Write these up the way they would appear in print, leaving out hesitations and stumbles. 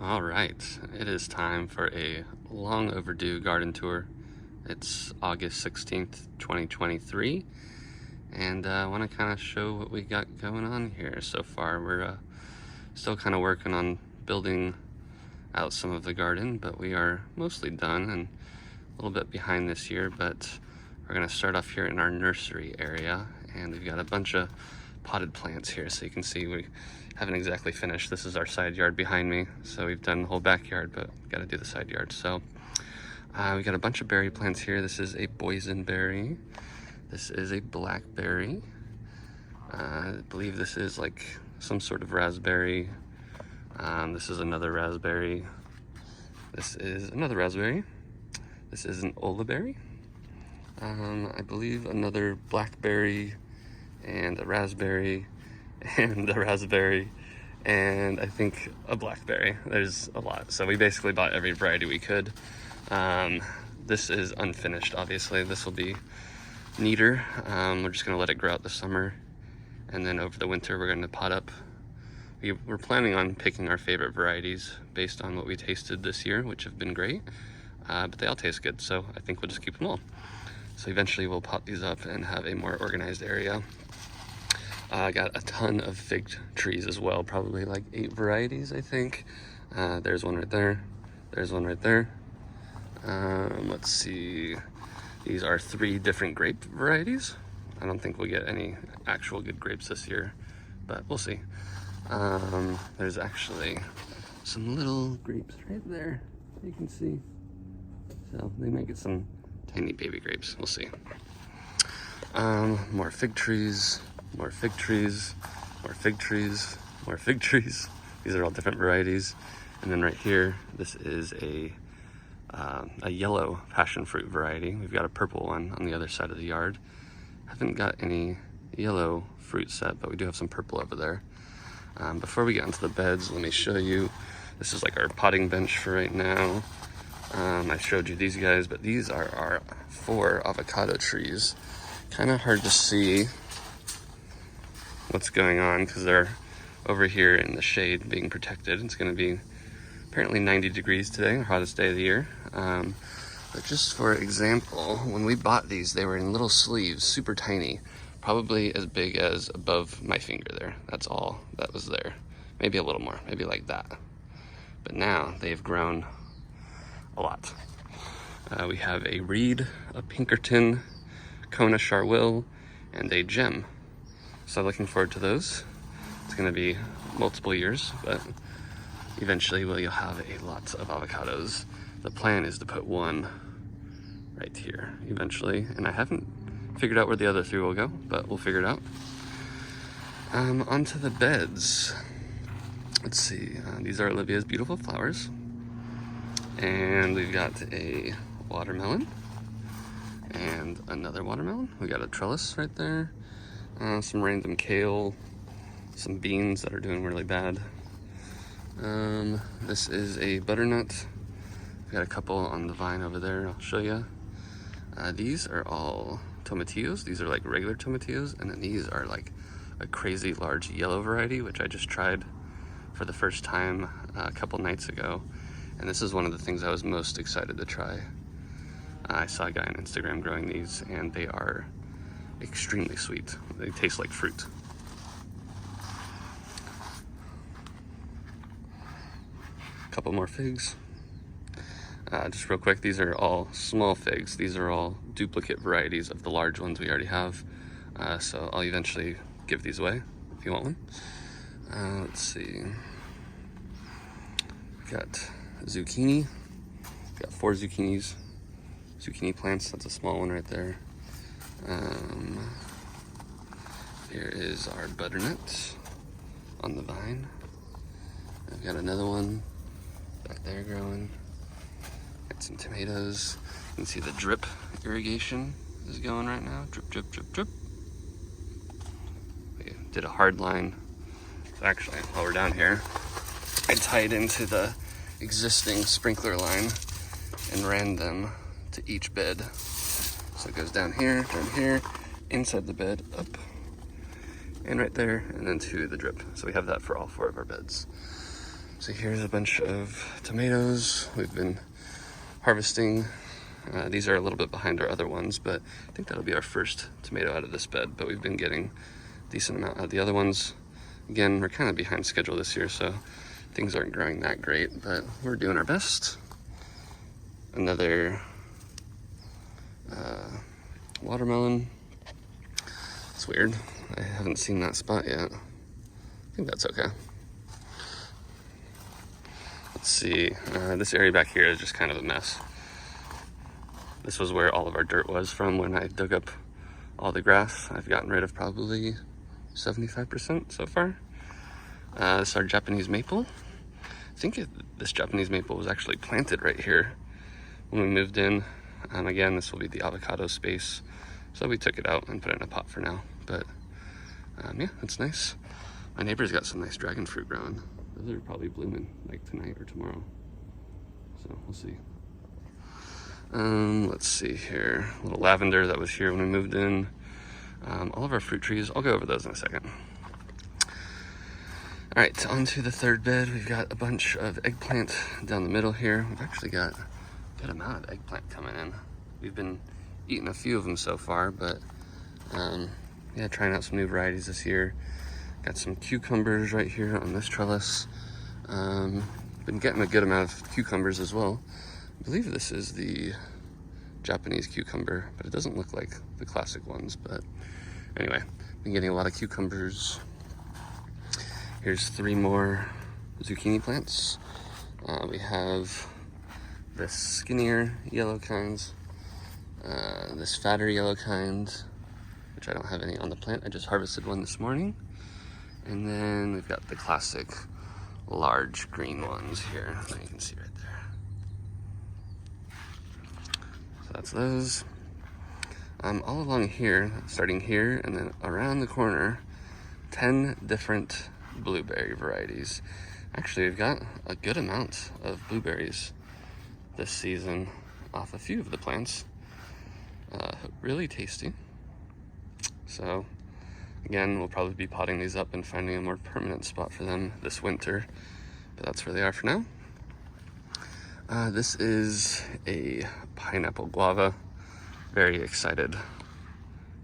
All right, it is time for a long overdue garden tour. It's August 16th, 2023, and I want to kind of show what we got going on here so far. We're still kind of working on building out some of the garden, but we are mostly done and a little bit behind this year, but we're going to start off here in our nursery area, and we've got a bunch of potted plants here. So you can see we haven't exactly finished. This is our side yard behind me. So we've done the whole backyard, but we've got to do the side yard. So we got a bunch of berry plants here. This is a boysenberry. This is a blackberry. I believe this is like some sort of raspberry. This is another raspberry. This is another raspberry. This is an olaberry. I believe another blackberry and a raspberry and a raspberry and I think a blackberry. There's a lot. So we basically bought every variety we could. This is unfinished, obviously. This will be neater. We're just gonna let it grow out this summer, and then over the winter we're gonna pot up. We're planning on picking our favorite varieties based on what we tasted this year, which have been great, but they all taste good, so I think we'll just keep them all. So eventually we'll pot these up and have a more organized area. I got a ton of fig trees as well, probably like 8 varieties, I think. There's one right there. There's one right there. Let's see. These are 3 different grape varieties. I don't think we'll get any actual good grapes this year, but we'll see. There's actually some little grapes right there, you can see. So they might get some tiny baby grapes, we'll see. More fig trees, more fig trees, more fig trees, more fig trees. These are all different varieties. And then right here, this is a yellow passion fruit variety. We've got a purple one on the other side of the yard. Haven't got any yellow fruit set, but we do have some purple over there. Before we get into the beds, let me show you. This is like our potting bench for right now. I showed you these guys, but these are our 4 avocado trees. Kind of hard to see what's going on because they're over here in the shade being protected. It's going to be apparently 90 degrees today, our hottest day of the year. But just for example, when we bought these, they were in little sleeves, super tiny, probably as big as above my finger there. That's all that was there. Maybe a little more, maybe like that. But now they've grown a lot. We have a Reed, a Pinkerton, Kona Charwil, and a Gem. So looking forward to those. It's gonna be multiple years, but eventually you'll have a lot of avocados. The plan is to put one right here eventually, and I haven't figured out where the other 3 will go, but we'll figure it out. Onto the beds. Let's see, these are Olivia's beautiful flowers. And we've got a watermelon and another watermelon. We got a trellis right there. Some random kale, some beans that are doing really bad. This is a butternut. We got a couple on the vine over there, I'll show you. These are all tomatillos. These are like regular tomatillos, and then these are like a crazy large yellow variety, which I just tried for the first time a couple nights ago. And this is one of the things I was most excited to try. I saw a guy on Instagram growing these, and they are extremely sweet. They taste like fruit. Couple more figs. Just real quick, these are all small figs. These are all duplicate varieties of the large ones we already have. So I'll eventually give these away if you want one. Let's see. We've got zucchini. We've got 4 zucchini plants. That's a small one right there. Here is our butternut on the vine. I've got another one back there growing. Got some tomatoes. You can see the drip irrigation is going right now. Drip, drip, drip, drip. We did a hard line. So actually, while we're down here, I tied into the existing sprinkler line and ran them to each bed. So it goes down here, inside the bed, up, and right there, and then to the drip. So we have that for all 4 of our beds. So here's a bunch of tomatoes we've been harvesting. These are a little bit behind our other ones, but I think that'll be our first tomato out of this bed, but we've been getting a decent amount out of the other ones. Again, we're kind of behind schedule this year, so things aren't growing that great, but we're doing our best. Another watermelon. It's weird. I haven't seen that spot yet. I think that's okay. Let's see. This area back here is just kind of a mess. This was where all of our dirt was from when I dug up all the grass. I've gotten rid of probably 75% so far. This is our Japanese maple. I think this Japanese maple was actually planted right here when we moved in. Again, this will be the avocado space. So we took it out and put it in a pot for now. But yeah, it's nice. My neighbor's got some nice dragon fruit growing. Those are probably blooming like tonight or tomorrow. So we'll see. Let's see here. A little lavender that was here when we moved in. All of our fruit trees, I'll go over those in a second. All right, on to the third bed. We've got a bunch of eggplant down the middle here. We've actually got a good amount of eggplant coming in. We've been eating a few of them so far, but yeah, trying out some new varieties this year. Got some cucumbers right here on this trellis. Been getting a good amount of cucumbers as well. I believe this is the Japanese cucumber, but it doesn't look like the classic ones. But anyway, been getting a lot of cucumbers. Here's 3 more zucchini plants. We have this skinnier yellow kinds, this fatter yellow kind, which I don't have any on the plant. I just harvested one this morning. And then we've got the classic large green ones here that you can see right there. So that's those. All along here, starting here and then around the corner, 10 different blueberry varieties. Actually, we've got a good amount of blueberries this season off a few of the plants. Really tasty. So again, we'll probably be potting these up and finding a more permanent spot for them this winter, but that's where they are for now. This is a pineapple guava. Very excited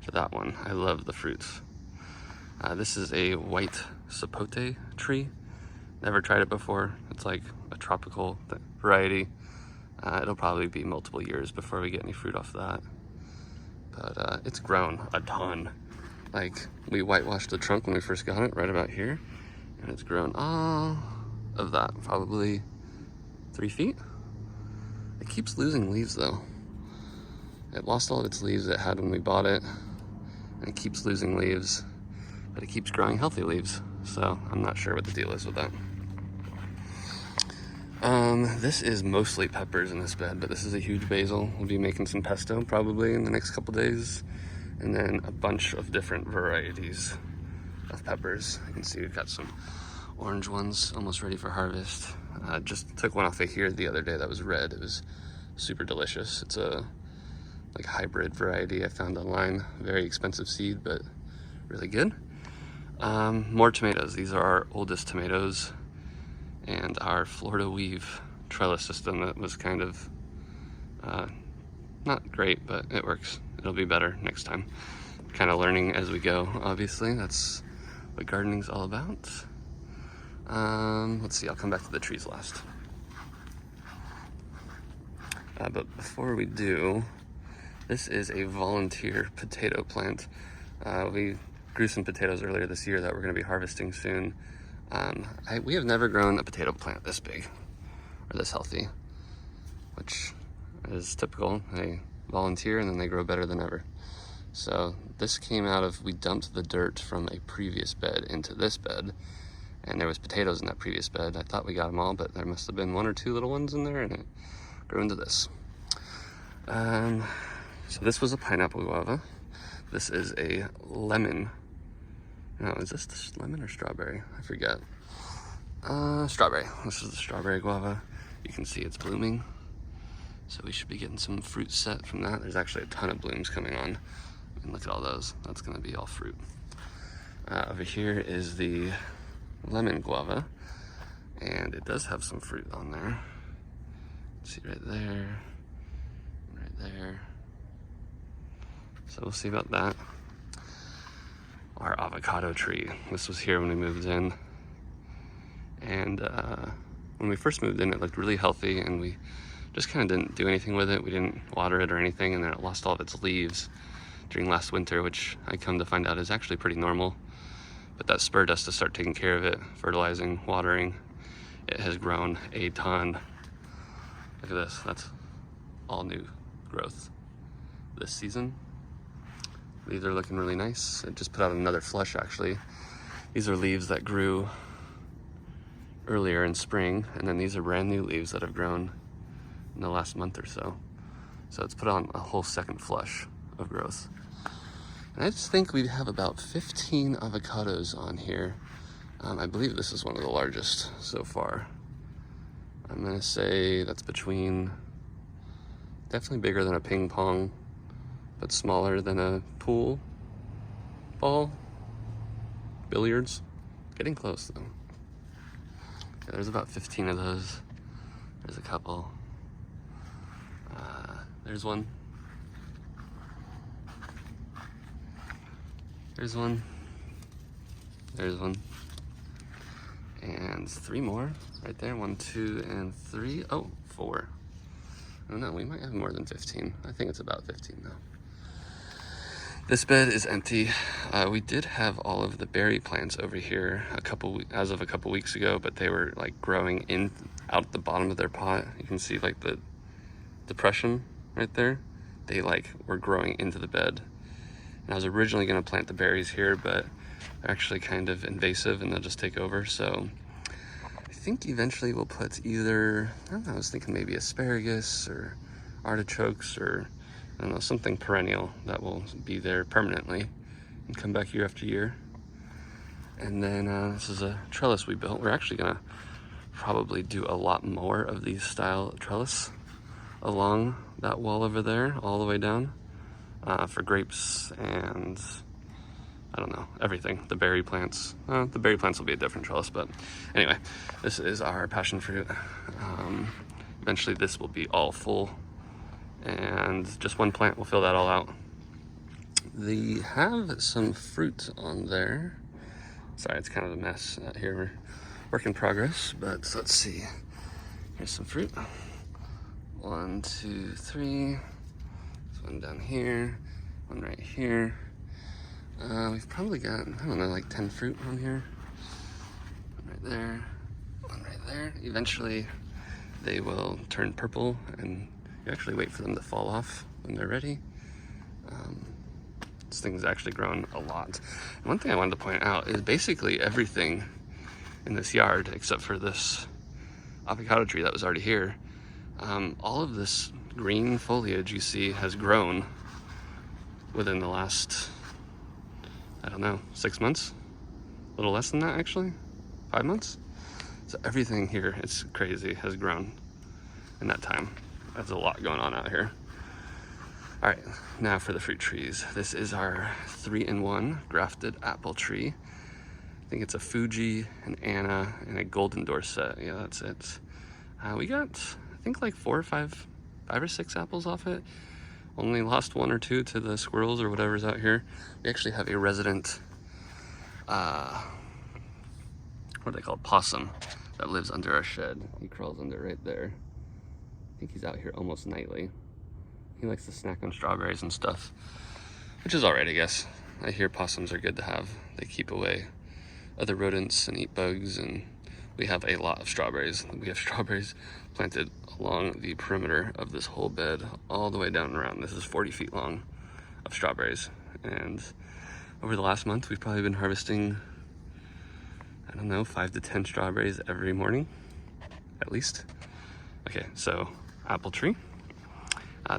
for that one. I love the fruits. This is a white sapote tree. Never tried it before. It's like a tropical variety. It'll probably be multiple years before we get any fruit off that. But it's grown a ton. Like, we whitewashed the trunk when we first got it, right about here. And it's grown all of that, probably 3 feet. It keeps losing leaves though. It lost all of its leaves it had when we bought it. And it keeps losing leaves, but it keeps growing healthy leaves. So I'm not sure what the deal is with that. This is mostly peppers in this bed, but this is a huge basil. We'll be making some pesto probably in the next couple days. And then a bunch of different varieties of peppers. You can see we've got some orange ones almost ready for harvest. Just took one off of here the other day that was red. It was super delicious. It's a like hybrid variety I found online. Very expensive seed, but really good. More tomatoes. These are our oldest tomatoes and our Florida weave trellis system that was kind of not great, but it works. It'll be better next time. Kind of learning as we go, obviously. That's what gardening's all about. Let's see, I'll come back to the trees last. But before we do, this is a volunteer potato plant. We grew some potatoes earlier this year that we're going to be harvesting soon. We have never grown a potato plant this big or this healthy, which is typical. They volunteer and then they grow better than ever. So this came out of, we dumped the dirt from a previous bed into this bed, and there was potatoes in that previous bed. I thought we got them all, but there must have been 1 or 2 little ones in there, and it grew into this. So this was a pineapple guava. This is a lemon. No, is this lemon or strawberry? I forget. Strawberry. This is the strawberry guava. You can see it's blooming. So we should be getting some fruit set from that. There's actually a ton of blooms coming on. And look at all those. That's gonna be all fruit. Over here is the lemon guava. And it does have some fruit on there. See right there, right there. So we'll see about that. Our avocado tree. This was here when we moved in. And when we first moved in, it looked really healthy, and we just kind of didn't do anything with it. We didn't water it or anything, and then it lost all of its leaves during last winter, which I come to find out is actually pretty normal. But that spurred us to start taking care of it, fertilizing, watering. It has grown a ton. Look at this, that's all new growth this season. These are looking really nice. It just put out another flush, actually. These are leaves that grew earlier in spring, and then these are brand new leaves that have grown in the last month or so. So it's put on a whole second flush of growth. And I just think we have about 15 avocados on here. I believe this is one of the largest so far. I'm gonna say that's between, definitely bigger than a ping pong, but smaller than a pool ball, billiards. Getting close though. Yeah, there's about 15 of those. There's a couple. There's one. There's one. There's one. And 3 more right there. 1, 2, and 3. Oh, 4. I don't know, we might have more than 15. I think it's about 15 though. This bed is empty. We did have all of the berry plants over here as of a couple weeks ago, but they were like growing out the bottom of their pot. You can see like the depression right there. They like were growing into the bed. And I was originally gonna plant the berries here, but they're actually kind of invasive and they'll just take over. So I think eventually we'll put either, I don't know, I was thinking maybe asparagus or artichokes or I don't know, something perennial that will be there permanently and come back year after year. And then this is a trellis we built. We're actually gonna probably do a lot more of these style trellis along that wall over there, all the way down, for grapes and I don't know, everything. The berry plants. The berry plants will be a different trellis, but anyway, this is our passion fruit. Eventually this will be all full, and just one plant will fill that all out. They have some fruit on there. Sorry, it's kind of a mess out here. We're work in progress, but let's see. Here's some fruit. 1, 2, 3. There's one down here, one right here. We've probably got, I don't know, like 10 fruit on here. One right there, one right there. Eventually they will turn purple and you actually wait for them to fall off when they're ready. This thing's actually grown a lot. And one thing I wanted to point out is basically everything in this yard, except for this avocado tree that was already here, all of this green foliage you see has grown within the last, I don't know, 6 months? A little less than that actually, 5 months? So everything here, it's crazy, has grown in that time. There's a lot going on out here. All right, now for the fruit trees. This is our 3-in-1 grafted apple tree. I think it's a Fuji, an Anna, and a Golden Dorset. Yeah, that's it. We got, I think like 5 or 6 apples off it. Only lost 1 or 2 to the squirrels or whatever's out here. We actually have a resident, what are they called? Possum that lives under our shed. He crawls under right there. I think he's out here almost nightly. He likes to snack on strawberries and stuff, which is all right, I guess. I hear possums are good to have. They keep away other rodents and eat bugs, and we have a lot of strawberries. We have strawberries planted along the perimeter of this whole bed, all the way down and around. This is 40 feet long of strawberries. And over the last month, we've probably been harvesting, I don't know, 5 to 10 strawberries every morning, at least. Okay, so apple tree.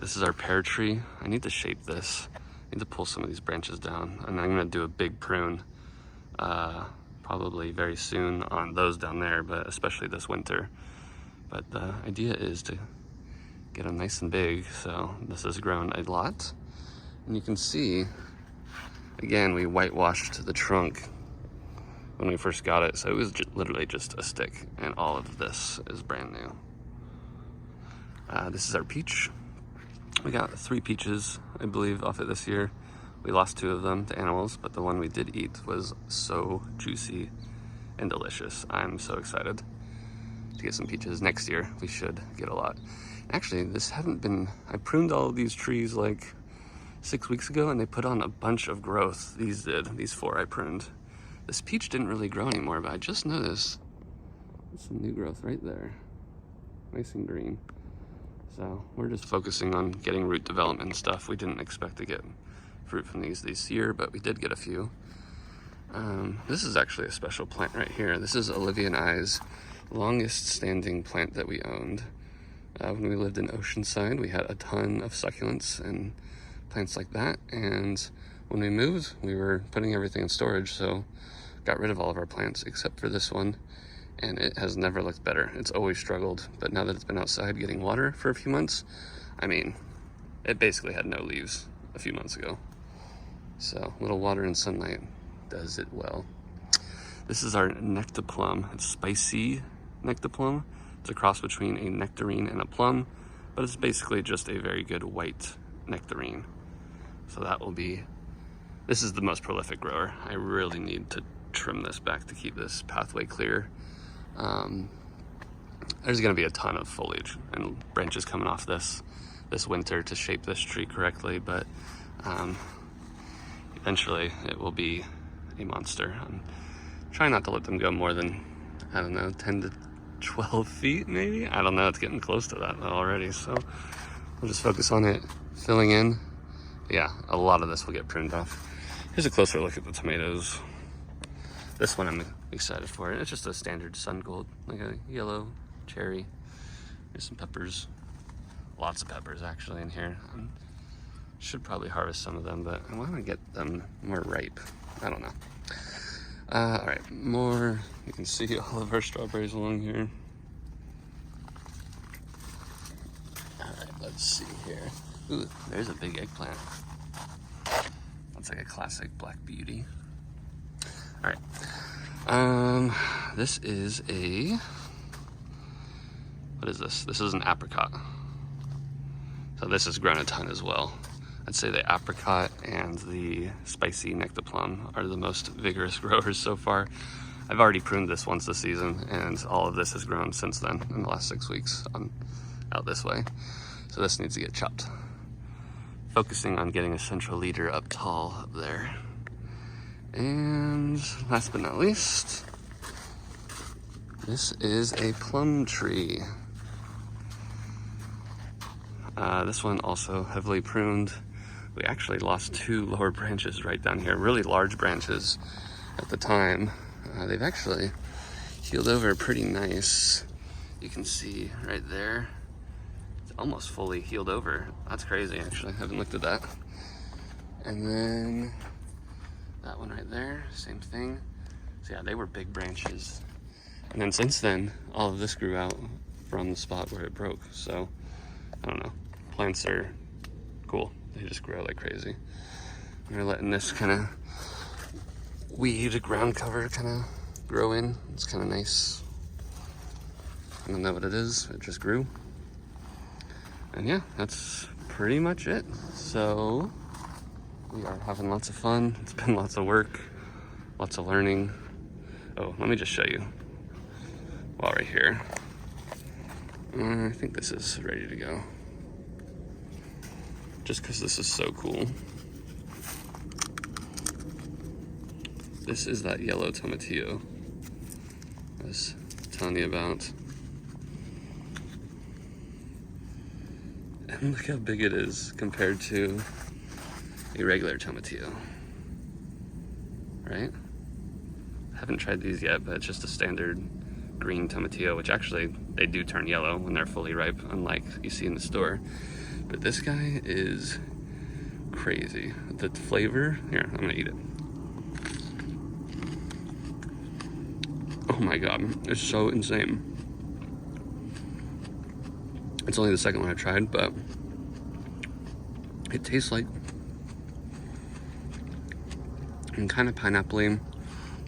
This is our pear tree. I need to shape this. I need to pull some of these branches down, and I'm gonna do a big prune probably very soon on those down there, but especially this winter. But the idea is to get them nice and big, so this has grown a lot. And you can see, again, we whitewashed the trunk when we first got it, so it was literally just a stick, and all of this is brand new. This is our peach. We got 3 peaches, I believe, off it this year. We lost 2 of them to animals, but the one we did eat was so juicy and delicious. I'm so excited to get some peaches. Next year, we should get a lot. Actually, I pruned all of these trees like 6 weeks ago, and they put on a bunch of growth. These 4 I pruned. This peach didn't really grow anymore, but I just noticed there's some new growth right there. Nice and green. So we're just focusing on getting root development and stuff. We didn't expect to get fruit from these this year, but we did get a few. This is actually a special plant right here. This is Olivia and I's longest standing plant that we owned. When we lived in Oceanside, we had a ton of succulents and plants like that. And when we moved, we were putting everything in storage, so got rid of all of our plants except for this one. And it has never looked better. It's always struggled, but now that it's been outside getting water for a few months, I mean, it basically had no leaves a few months ago. So a little water and sunlight does it well. This is our nectaplum. It's spicy nectaplum. It's a cross between a nectarine and a plum, but it's basically just a very good white nectarine. So this is the most prolific grower. I really need to trim this back to keep this pathway clear. There's going to be a ton of foliage and branches coming off this winter to shape this tree correctly, but eventually it will be a monster. I'm trying not to let them go more than, I don't know, 10 to 12 feet maybe? I don't know, it's getting close to that already, so we'll just focus on it filling in. Yeah, a lot of this will get pruned off. Here's a closer look at the tomatoes. This one I'm excited for. It's just a standard sun gold, like a yellow cherry. There's some peppers. Lots of peppers actually in here. Should probably harvest some of them, but I want to get them more ripe. I don't know. All right, more. You can see all of our strawberries along here. All right, let's see here. Ooh, there's a big eggplant. That's like a classic Black Beauty. All right, this is what is this? This is an apricot. So this has grown a ton as well. I'd say the apricot and the spicy nectaplum are the most vigorous growers so far. I've already pruned this once this season, and all of this has grown since then in the last 6 weeks out this way. So this needs to get chopped. Focusing on getting a central leader up tall up there. And last but not least, this is a plum tree. This one also heavily pruned. We actually lost 2 lower branches right down here, really large branches at the time. They've actually healed over pretty nice. You can see right there, it's almost fully healed over. That's crazy, actually. I haven't looked at that. And then that one right there, same thing. So yeah, they were big branches. And then since then, all of this grew out from the spot where it broke. So, I don't know. Plants are cool. They just grow like crazy. We're letting this kind of weed ground cover kind of grow in. It's kind of nice. I don't know what it is. It just grew. And yeah, that's pretty much it. So we are having lots of fun. It's been lots of work, lots of learning. Oh, let me just show you while we're here. I think this is ready to go. Just because this is so cool. This is that yellow tomatillo I was telling you about. And look how big it is compared to a regular tomatillo, right? I haven't tried these yet, but it's just a standard green tomatillo, which actually they do turn yellow when they're fully ripe, unlike you see in the store. But this guy is crazy. The flavor, here, I'm gonna eat it. Oh my God, it's so insane. It's only the second one I've tried, but it tastes like kind of pineapple-y,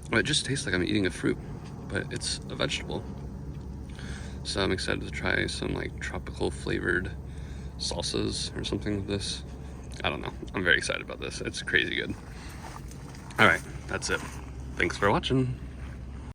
Well, it just tastes like I'm eating a fruit, but it's a vegetable. So I'm excited to try some like tropical flavored salsas or something with this. I don't know. I'm very excited about this. It's crazy good. All right, that's it. Thanks for watching.